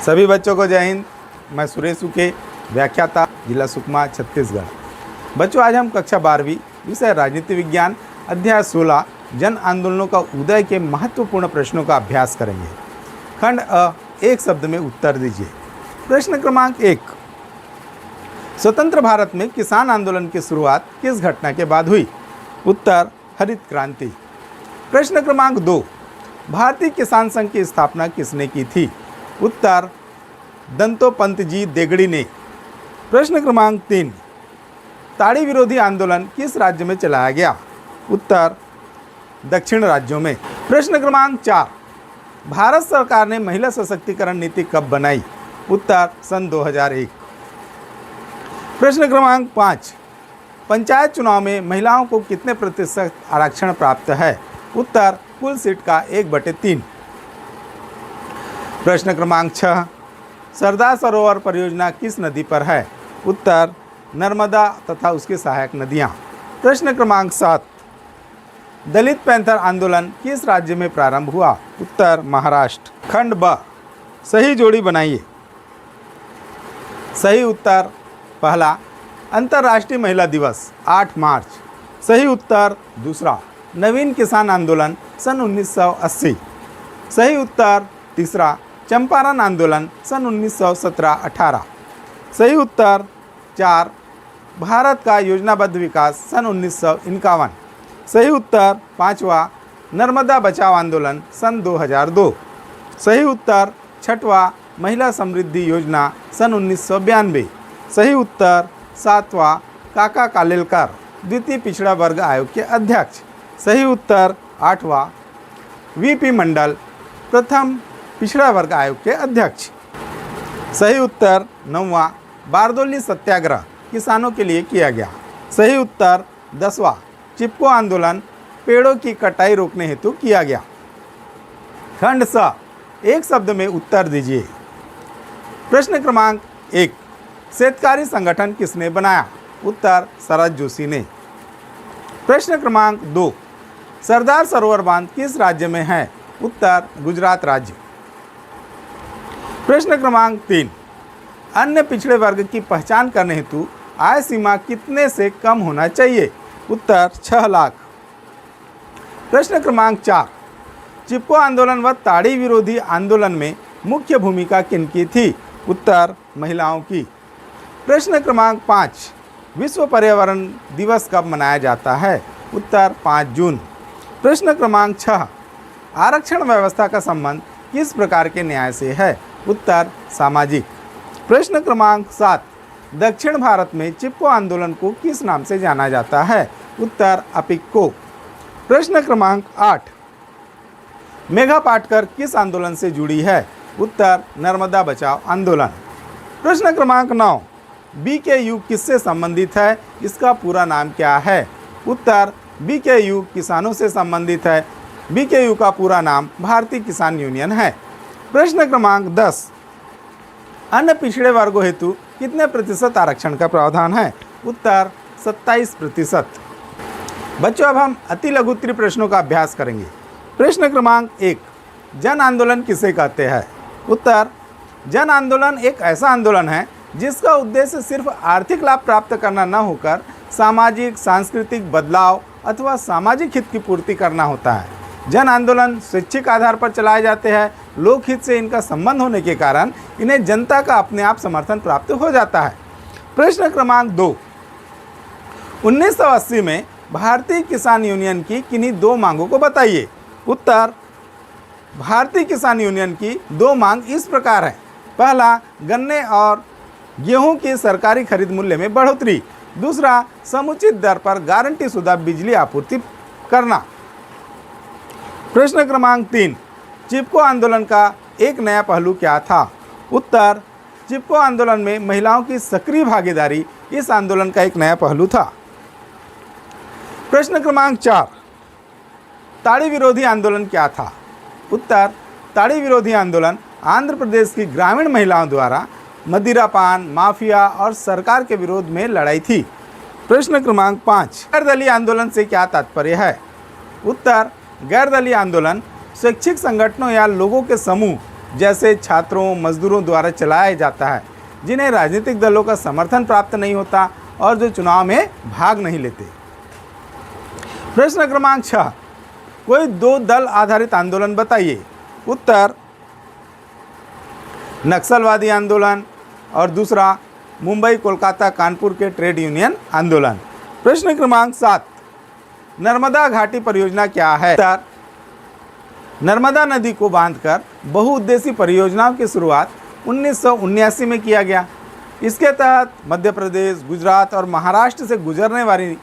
सभी बच्चों को जय हिंद। मैं सुरेश उके, व्याख्याता, जिला सुकमा, छत्तीसगढ़। बच्चों, आज हम कक्षा 12वीं विषय राजनीति विज्ञान अध्याय 16 जन आंदोलनों का उदय के महत्वपूर्ण प्रश्नों का अभ्यास करेंगे। खंड अ, एक शब्द में उत्तर दीजिए। प्रश्न क्रमांक 1, स्वतंत्र भारत में किसान आंदोलन की शुरुआत किस घटना के बाद हुई? उत्तर, हरित क्रांति। प्रश्न क्रमांक 2, भारतीय किसान संघ की स्थापना किसने की थी? उत्तर, दंतोपंत जी देगड़ी ने। प्रश्न क्रमांक 3, ताड़ी विरोधी आंदोलन किस राज्य में चलाया गया? उत्तर, दक्षिण राज्यों में। प्रश्न क्रमांक 4, भारत सरकार ने महिला सशक्तिकरण नीति कब बनाई? उत्तर, सन 2001। प्रश्न क्रमांक 5, पंचायत चुनाव में महिलाओं को कितने प्रतिशत आरक्षण प्राप्त है? उत्तर, कुल सीट का 1/3। प्रश्न क्रमांक 6, सरदार सरोवर परियोजना किस नदी पर है? उत्तर, नर्मदा तथा उसकी सहायक नदियां। प्रश्न क्रमांक 7, दलित पैंथर आंदोलन किस राज्य में प्रारंभ हुआ? उत्तर, महाराष्ट्र। खंड ब, सही जोड़ी बनाइए। सही उत्तर पहला, अंतर्राष्ट्रीय महिला दिवस 8 मार्च। सही उत्तर दूसरा, नवीन किसान आंदोलन सन 1980। सही उत्तर तीसरा, चंपारण आंदोलन सन 1917-18। सही उत्तर 4, भारत का योजनाबद्ध विकास सन 1951। सही उत्तर 5वां, नर्मदा बचाओ आंदोलन सन 2002। सही उत्तर 6वां, महिला समृद्धि योजना सन 1992। सही उत्तर 7वां, काका कालेलकर द्वितीय पिछड़ा वर्ग आयोग के अध्यक्ष। सही उत्तर 8वां, वीपी मंडल प्रथम पिछड़ा वर्ग आयोग के अध्यक्ष। सही उत्तर 9वां, बारदोली सत्याग्रह किसानों के लिए किया गया। सही उत्तर 10वां, चिपको आंदोलन पेड़ों की कटाई रोकने हेतु किया गया। खंड स, एक शब्द में उत्तर दीजिए। प्रश्न क्रमांक 1, शेतकारी संगठन किसने बनाया? उत्तर, शरद जोशी ने। प्रश्न क्रमांक 2, सरदार सरोवर बांध किस राज्य में है? उत्तर, गुजरात राज्य। प्रश्न क्रमांक 3, अन्य पिछड़े वर्ग की पहचान करने हेतु आय सीमा कितने से कम होना चाहिए? उत्तर, 6 लाख। प्रश्न क्रमांक 4, चिपको आंदोलन व ताड़ी विरोधी आंदोलन में मुख्य भूमिका किनकी थी? उत्तर, महिलाओं की। प्रश्न क्रमांक 5, विश्व पर्यावरण दिवस कब मनाया जाता है? उत्तर, 5 जून। प्रश्न क्रमांक 6, आरक्षण व्यवस्था का संबंध किस प्रकार के न्याय से है? उत्तर, सामाजिक। प्रश्न क्रमांक 7, दक्षिण भारत में चिपको आंदोलन को किस नाम से जाना जाता है? उत्तर, अपिक्को। प्रश्न क्रमांक 8, मेघा पाटकर किस आंदोलन से जुड़ी है? उत्तर, नर्मदा बचाओ आंदोलन। प्रश्न क्रमांक 9, बीकेयू किससे संबंधित है? इसका पूरा नाम क्या है? उत्तर, बीकेयू किसानों से संबंधित है। बीकेयू का पूरा नाम भारतीय किसान यूनियन है। प्रश्न क्रमांक 10, अन्य पिछड़े वर्गों हेतु कितने प्रतिशत आरक्षण का प्रावधान है? उत्तर, 27%। बच्चों, अब हम अति लघु उत्तरीय प्रश्नों का अभ्यास करेंगे। प्रश्न क्रमांक 1, जन आंदोलन किसे कहते हैं? उत्तर, जन आंदोलन एक ऐसा आंदोलन है जिसका उद्देश्य सिर्फ आर्थिक लाभ प्राप्त करना न होकर सामाजिक सांस्कृतिक बदलाव अथवा सामाजिक हित की पूर्ति करना होता है। जन आंदोलन स्वैच्छिक आधार पर चलाए जाते हैं। लोकहित से इनका संबंध होने के कारण इन्हें जनता का अपने आप समर्थन प्राप्त हो जाता है। प्रश्न क्रमांक 2, 1980 में भारतीय किसान यूनियन की किन्हीं 2 मांगों को बताइए? उत्तर, भारतीय किसान यूनियन की 2 मांग इस प्रकार है। पहला, गन्ने और गेहूं की सरकारी खरीद मूल्य में बढ़ोतरी। दूसरा, समुचित दर पर गारंटी शुदा बिजली आपूर्ति करना। प्रश्न क्रमांक 3, चिपको आंदोलन का एक नया पहलू क्या था? उत्तर, चिपको आंदोलन में महिलाओं की सक्रिय भागीदारी इस आंदोलन का एक नया पहलू था। प्रश्न क्रमांक 4, ताड़ी विरोधी आंदोलन क्या था? उत्तर, ताड़ी विरोधी आंदोलन आंध्र प्रदेश की ग्रामीण महिलाओं द्वारा मदिरापान माफिया और सरकार के विरोध में लड़ाई थी। प्रश्न क्रमांक 5, गैरदलीय आंदोलन से क्या तात्पर्य है? उत्तर, गैरदलीय आंदोलन स्वैच्छिक संगठनों या लोगों के समूह जैसे छात्रों मजदूरों द्वारा चलाया जाता है, जिन्हें राजनीतिक दलों का समर्थन प्राप्त नहीं होता और जो चुनाव में भाग नहीं लेते। प्रश्न क्रमांक 6, कोई दो दल आधारित आंदोलन बताइए। उत्तर नक्सलवादी आंदोलन और दूसरा मुंबई कोलकाता कानपुर के ट्रेड यूनियन आंदोलन। प्रश्न क्रमांक 7, नर्मदा घाटी परियोजना क्या है। उत्तर नर्मदा नदी को बांधकर बहुउद्देशीय परियोजनाओं की शुरुआत 1979 में किया गया। इसके तहत मध्य प्रदेश, गुजरात और महाराष्ट्र से गुजरने वाली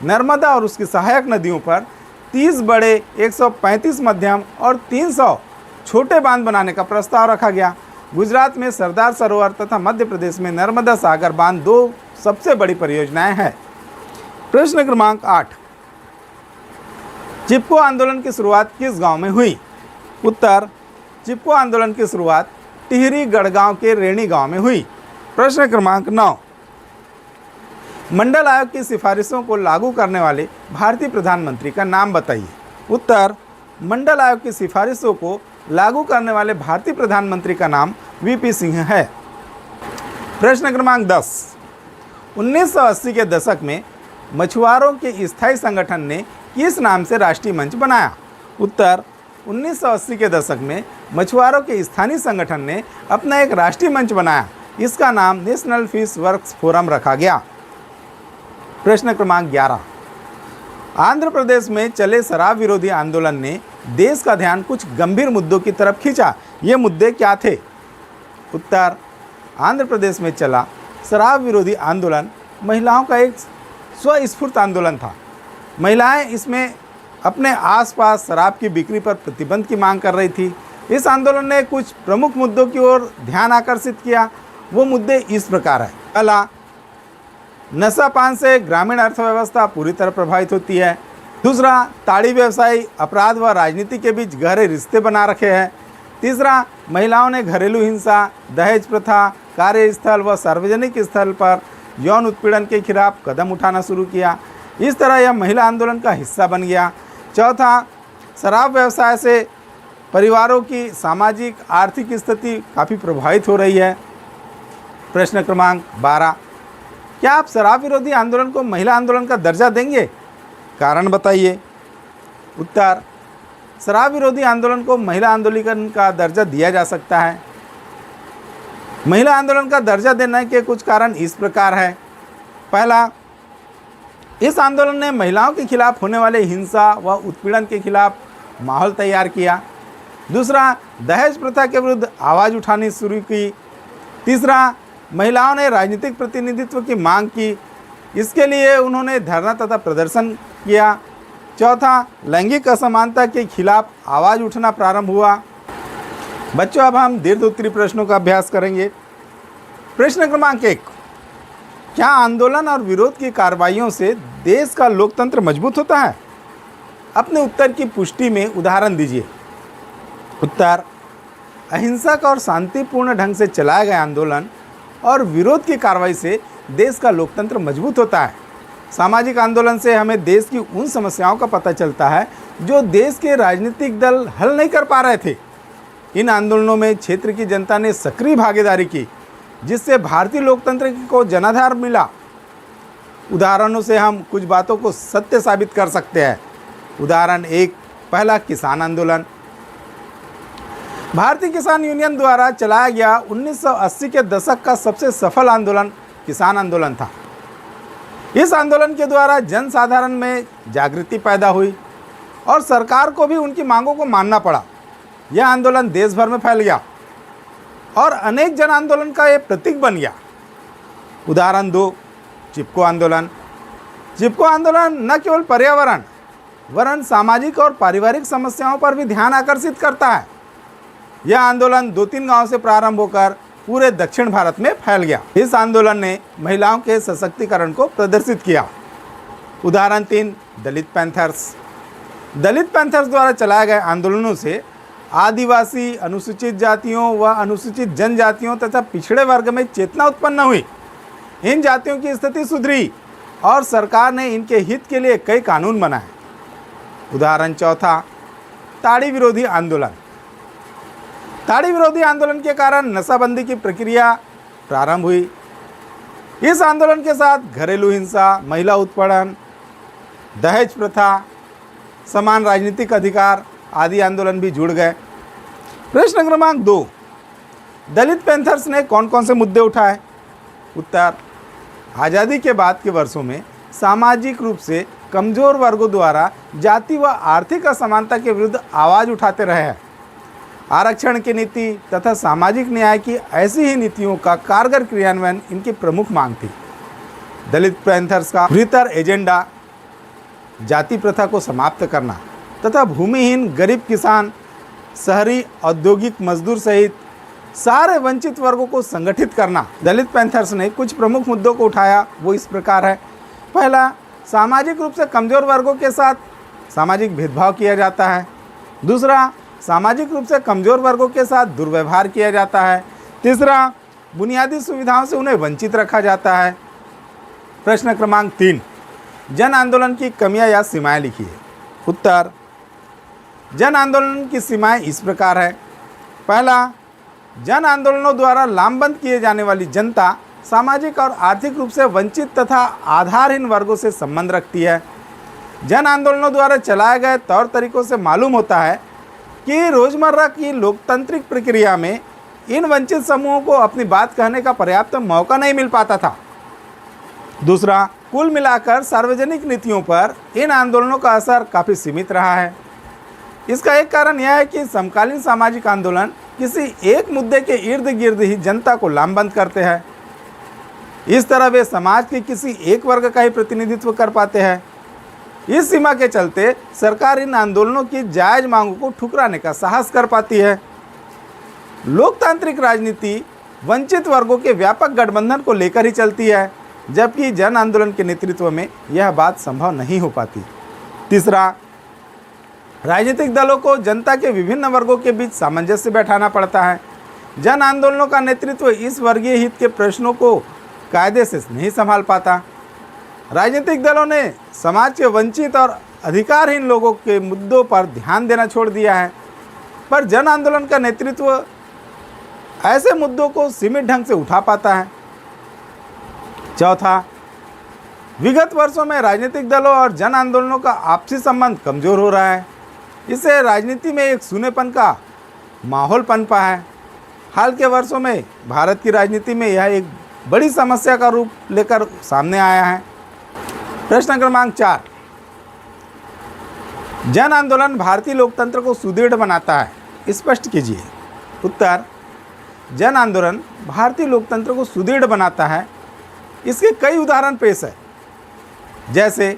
नर्मदा और उसकी सहायक नदियों पर 30 बड़े, 135 मध्यम और 300 छोटे बांध बनाने का प्रस्ताव रखा गया। गुजरात में सरदार सरोवर तथा मध्य प्रदेश में नर्मदा सागर बांध दो सबसे बड़ी परियोजनाएं हैं। प्रश्न क्रमांक 8, चिपको आंदोलन की शुरुआत किस गांव में हुई। उत्तर चिपको आंदोलन की शुरुआत टिहरी गढ़गांव के रेणी गांव में हुई। प्रश्न क्रमांक 9, मंडल आयोग की सिफारिशों को लागू करने वाले भारतीय प्रधानमंत्री का नाम बताइए। उत्तर मंडल आयोग की सिफारिशों को लागू करने वाले भारतीय प्रधानमंत्री का नाम वीपी सिंह है। प्रश्न क्रमांक 10, 1980 के दशक में मछुआरों के स्थायी संगठन ने किस नाम से राष्ट्रीय मंच बनाया। उत्तर 1980 के दशक में मछुआरों के स्थानीय संगठन ने अपना एक राष्ट्रीय मंच बनाया। इसका नाम नेशनल फिश वर्क्स फोरम रखा गया। प्रश्न क्रमांक 11, आंध्र प्रदेश में चले शराब विरोधी आंदोलन ने देश का ध्यान कुछ गंभीर मुद्दों की तरफ खींचा। ये मुद्दे क्या थे। उत्तर आंध्र प्रदेश में चला शराब विरोधी आंदोलन महिलाओं का एक स्वस्फूर्त आंदोलन था। महिलाएं इसमें अपने आसपास शराब की बिक्री पर प्रतिबंध की मांग कर रही थी। इस आंदोलन ने कुछ प्रमुख मुद्दों की ओर ध्यान आकर्षित किया। वो मुद्दे इस प्रकार है। पहला, नशा पान से ग्रामीण अर्थव्यवस्था पूरी तरह प्रभावित होती है। दूसरा, ताड़ी व्यवसायी अपराध व राजनीति के बीच गहरे रिश्ते बना रखे हैं। तीसरा, महिलाओं ने घरेलू हिंसा, दहेज प्रथा, कार्यस्थल व सार्वजनिक स्थल पर यौन उत्पीड़न के खिलाफ कदम उठाना शुरू किया। इस तरह यह महिला आंदोलन का हिस्सा बन गया। चौथा, शराब व्यवसाय से परिवारों की सामाजिक आर्थिक स्थिति काफ़ी प्रभावित हो रही है। प्रश्न क्रमांक 12, क्या आप शराब विरोधी आंदोलन को महिला आंदोलन का दर्जा देंगे। कारण बताइए। उत्तर शराब विरोधी आंदोलन को महिला आंदोलन का दर्जा दिया जा सकता है। महिला आंदोलन का दर्जा देने के कुछ कारण इस प्रकार है। पहला, इस आंदोलन ने महिलाओं के खिलाफ होने वाले हिंसा व उत्पीड़न के खिलाफ माहौल तैयार किया। दूसरा, दहेज प्रथा के विरुद्ध आवाज़ उठानी शुरू की। तीसरा, महिलाओं ने राजनीतिक प्रतिनिधित्व की मांग की। इसके लिए उन्होंने धरना तथा प्रदर्शन किया। चौथा, लैंगिक असमानता के खिलाफ आवाज़ उठना प्रारंभ हुआ। बच्चों, अब हम दीर्घ उत्तरी प्रश्नों का अभ्यास करेंगे। प्रश्न क्रमांक 1, क्या आंदोलन और विरोध की कार्रवाइयों से देश का लोकतंत्र मजबूत होता है। अपने उत्तर की पुष्टि में उदाहरण दीजिए। उत्तर अहिंसक और शांतिपूर्ण ढंग से चलाए गए आंदोलन और विरोध की कार्रवाई से देश का लोकतंत्र मजबूत होता है। सामाजिक आंदोलन से हमें देश की उन समस्याओं का पता चलता है जो देश के राजनीतिक दल हल नहीं कर पा रहे थे। इन आंदोलनों में क्षेत्र की जनता ने सक्रिय भागीदारी की, जिससे भारतीय लोकतंत्र को जनाधार मिला। उदाहरणों से हम कुछ बातों को सत्य साबित कर सकते हैं। उदाहरण 1, पहला किसान आंदोलन। भारतीय किसान यूनियन द्वारा चलाया गया 1980 के दशक का सबसे सफल आंदोलन किसान आंदोलन था। इस आंदोलन के द्वारा जनसाधारण में जागृति पैदा हुई और सरकार को भी उनकी मांगों को मानना पड़ा। यह आंदोलन देश भर में फैल गया और अनेक जन आंदोलन का यह प्रतीक बन गया। उदाहरण 2, चिपको आंदोलन। चिपको आंदोलन न केवल पर्यावरण वरन सामाजिक और पारिवारिक समस्याओं पर भी ध्यान आकर्षित करता है। यह आंदोलन 2-3 गांवों से प्रारंभ होकर पूरे दक्षिण भारत में फैल गया। इस आंदोलन ने महिलाओं के सशक्तिकरण को प्रदर्शित किया। उदाहरण 3, दलित पैंथर्स। दलित पैंथर्स द्वारा चलाए गए आंदोलनों से आदिवासी, अनुसूचित जातियों व अनुसूचित जनजातियों तथा पिछड़े वर्ग में चेतना उत्पन्न हुई। इन जातियों की स्थिति सुधरी और सरकार ने इनके हित के लिए कई कानून बनाए। उदाहरण 4, ताड़ी विरोधी आंदोलन। ताड़ी विरोधी आंदोलन के कारण नशाबंदी की प्रक्रिया प्रारंभ हुई। इस आंदोलन के साथ घरेलू हिंसा, महिला उत्पीड़न, दहेज प्रथा, समान राजनीतिक अधिकार आदि आंदोलन भी जुड़ गए। प्रश्न क्रमांक 2, दलित पैंथर्स ने कौन कौन से मुद्दे उठाए? उत्तर, आज़ादी के बाद के वर्षों में सामाजिक रूप से कमजोर वर्गों द्वारा जाति व आर्थिक असमानता के विरुद्ध आवाज़ उठाते रहे हैं। आरक्षण की नीति तथा सामाजिक न्याय की ऐसी ही नीतियों का कारगर क्रियान्वयन इनकी प्रमुख मांग थी। दलित पैंथर्स का बृहत्तर एजेंडा जाति प्रथा को समाप्त करना तथा भूमिहीन गरीब किसान, शहरी औद्योगिक मजदूर सहित सारे वंचित वर्गों को संगठित करना। दलित पैंथर्स ने कुछ प्रमुख मुद्दों को उठाया, वो इस प्रकार है। पहला, सामाजिक रूप से कमजोर वर्गों के साथ सामाजिक भेदभाव किया जाता है। दूसरा, सामाजिक रूप से कमजोर वर्गों के साथ दुर्व्यवहार किया जाता है। तीसरा, बुनियादी सुविधाओं से उन्हें वंचित रखा जाता है। प्रश्न क्रमांक 3, जन आंदोलन की कमियां या सीमाएं लिखिए। उत्तर, जन आंदोलन की सीमाएं इस प्रकार है। पहला, जन आंदोलनों द्वारा लामबंद किए जाने वाली जनता सामाजिक और आर्थिक रूप से वंचित तथा आधारहीन वर्गों से संबंध रखती है। जन आंदोलनों द्वारा चलाए गए तौर तरीकों से मालूम होता है कि रोजमर्रा की लोकतांत्रिक प्रक्रिया में इन वंचित समूहों को अपनी बात कहने का पर्याप्त मौका नहीं मिल पाता था। दूसरा, कुल मिलाकर सार्वजनिक नीतियों पर इन आंदोलनों का असर काफ़ी सीमित रहा है। इसका एक कारण यह है कि समकालीन सामाजिक आंदोलन किसी एक मुद्दे के इर्द गिर्द ही जनता को लामबंद करते हैं। इस तरह वे समाज के किसी एक वर्ग का ही प्रतिनिधित्व कर पाते हैं। इस सीमा के चलते सरकार इन आंदोलनों की जायज मांगों को ठुकराने का साहस कर पाती है। लोकतांत्रिक राजनीति वंचित वर्गों के व्यापक गठबंधन को लेकर ही चलती है, जबकि जन आंदोलन के नेतृत्व में यह बात संभव नहीं हो पाती। तीसरा, राजनीतिक दलों को जनता के विभिन्न वर्गों के बीच सामंजस्य बैठाना पड़ता है। जन आंदोलनों का नेतृत्व इस वर्गीय हित के प्रश्नों को कायदे से नहीं संभाल पाता। राजनीतिक दलों ने समाज के वंचित और अधिकारहीन लोगों के मुद्दों पर ध्यान देना छोड़ दिया है, पर जन आंदोलन का नेतृत्व ऐसे मुद्दों को सीमित ढंग से उठा पाता है। चौथा, विगत वर्षों में राजनीतिक दलों और जन आंदोलनों का आपसी संबंध कमजोर हो रहा है। इससे राजनीति में एक सूनेपन का माहौल पनपा है। हाल के वर्षों में भारत की राजनीति में यह एक बड़ी समस्या का रूप लेकर सामने आया है। प्रश्न क्रमांक 4, जन आंदोलन भारतीय लोकतंत्र को सुदृढ़ बनाता है, स्पष्ट कीजिए। उत्तर, जन आंदोलन भारतीय लोकतंत्र को सुदृढ़ बनाता है। इसके कई उदाहरण पेश है। जैसे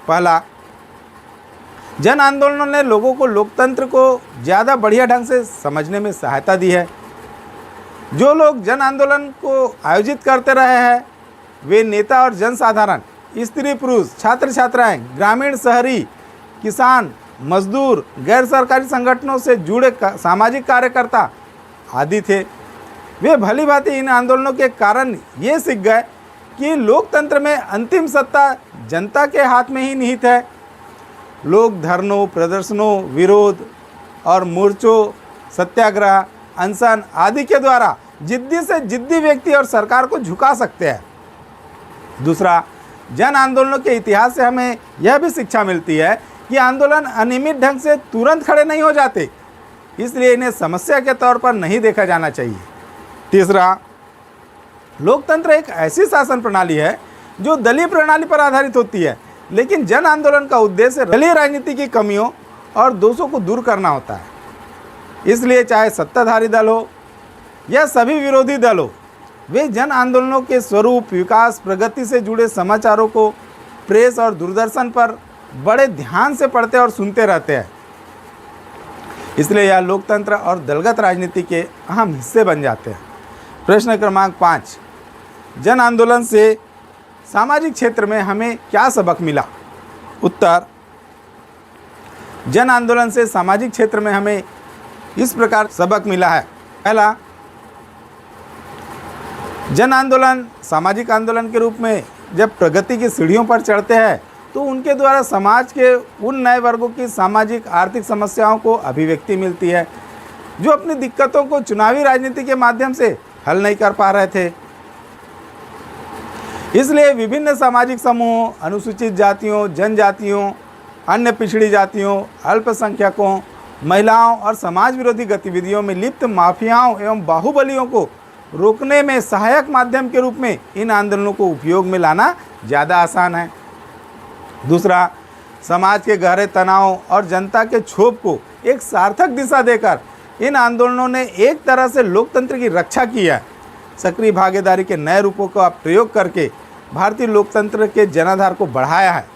पहला, जन आंदोलनों ने लोगों को लोकतंत्र को ज़्यादा बढ़िया ढंग से समझने में सहायता दी है। जो लोग जन आंदोलन को आयोजित करते रहे हैं, वे नेता और जनसाधारण, स्त्री पुरुष, छात्र छात्राएं, ग्रामीण शहरी, किसान, मजदूर, गैर सरकारी संगठनों से जुड़े सामाजिक कार्यकर्ता आदि थे। वे भली भांति इन आंदोलनों के कारण ये सीख गए कि लोकतंत्र में अंतिम सत्ता जनता के हाथ में ही निहित है। लोग धरनों, प्रदर्शनों, विरोध और मोर्चों, सत्याग्रह, अनशन आदि के द्वारा जिद्दी से जिद्दी व्यक्ति और सरकार को झुका सकते हैं। दूसरा, जन आंदोलनों के इतिहास से हमें यह भी शिक्षा मिलती है कि आंदोलन अनियमित ढंग से तुरंत खड़े नहीं हो जाते, इसलिए इन्हें समस्या के तौर पर नहीं देखा जाना चाहिए। तीसरा, लोकतंत्र एक ऐसी शासन प्रणाली है जो दलीय प्रणाली पर आधारित होती है, लेकिन जन आंदोलन का उद्देश्य दलीय राजनीति की कमियों और दोषों को दूर करना होता है। इसलिए चाहे सत्ताधारी दल हो या सभी विरोधी दल हो, वे जन आंदोलनों के स्वरूप, विकास, प्रगति से जुड़े समाचारों को प्रेस और दूरदर्शन पर बड़े ध्यान से पढ़ते और सुनते रहते हैं। इसलिए यह लोकतंत्र और दलगत राजनीति के अहम हिस्से बन जाते हैं। प्रश्न क्रमांक 5, जन आंदोलन से सामाजिक क्षेत्र में हमें क्या सबक मिला? उत्तर, जन आंदोलन से सामाजिक क्षेत्र में हमें इस प्रकार सबक मिला है। पहला, जन आंदोलन सामाजिक आंदोलन के रूप में जब प्रगति की सीढ़ियों पर चढ़ते हैं तो उनके द्वारा समाज के उन नए वर्गों की सामाजिक आर्थिक समस्याओं को अभिव्यक्ति मिलती है। जो अपनी दिक्कतों को चुनावी राजनीति के माध्यम से हल नहीं कर पा रहे थे। इसलिए विभिन्न सामाजिक समूहों, अनुसूचित जातियों, जनजातियों, अन्य पिछड़ी जातियों, अल्पसंख्यकों, महिलाओं और समाज विरोधी गतिविधियों में लिप्त माफियाओं एवं बाहुबलियों को रोकने में सहायक माध्यम के रूप में इन आंदोलनों को उपयोग में लाना ज़्यादा आसान है। दूसरा, समाज के गहरे तनाव और जनता के क्षोभ को एक सार्थक दिशा देकर इन आंदोलनों ने एक तरह से लोकतंत्र की रक्षा की है। सक्रिय भागीदारी के नए रूपों का प्रयोग करके भारतीय लोकतंत्र के जनाधार को बढ़ाया है।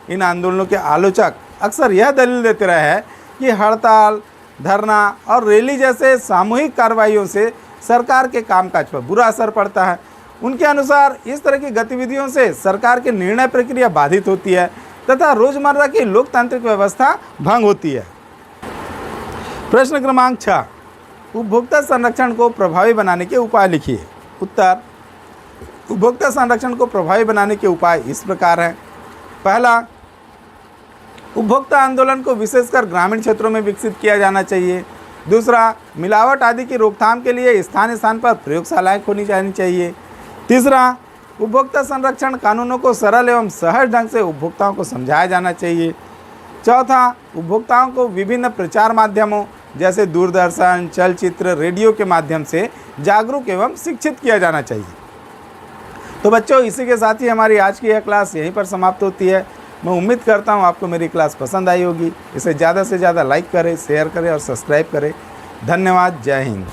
इन आंदोलनों के आलोचक अक्सर यह दलील देते रहे हैं कि हड़ताल, धरना और रैली जैसे सामूहिक कार्रवाइयों से सरकार के कामकाज पर बुरा असर पड़ता है। उनके अनुसार इस तरह की गतिविधियों से सरकार की निर्णय प्रक्रिया बाधित होती है तथा रोजमर्रा की लोकतांत्रिक व्यवस्था भंग होती है। प्रश्न क्रमांक 6, उपभोक्ता संरक्षण को प्रभावी बनाने के उपाय लिखिए। उत्तर, उपभोक्ता संरक्षण को प्रभावी बनाने के उपाय इस प्रकार हैं। पहला, उपभोक्ता आंदोलन को विशेषकर ग्रामीण क्षेत्रों में विकसित किया जाना चाहिए। दूसरा, मिलावट आदि की रोकथाम के लिए स्थान स्थान पर प्रयोगशालाएं खोली जानी चाहिए। तीसरा, उपभोक्ता संरक्षण कानूनों को सरल एवं सहज ढंग से उपभोक्ताओं को समझाया जाना चाहिए। चौथा, उपभोक्ताओं को विभिन्न प्रचार माध्यमों जैसे दूरदर्शन, चलचित्र, रेडियो के माध्यम से जागरूक एवं शिक्षित किया जाना चाहिए। तो बच्चों, इसी के साथ ही हमारी आज की यह क्लास यहीं पर समाप्त होती है। मैं उम्मीद करता हूँ आपको मेरी क्लास पसंद आई होगी। इसे ज़्यादा से ज़्यादा लाइक करें, शेयर करें और सब्सक्राइब करें। धन्यवाद। जय हिंद।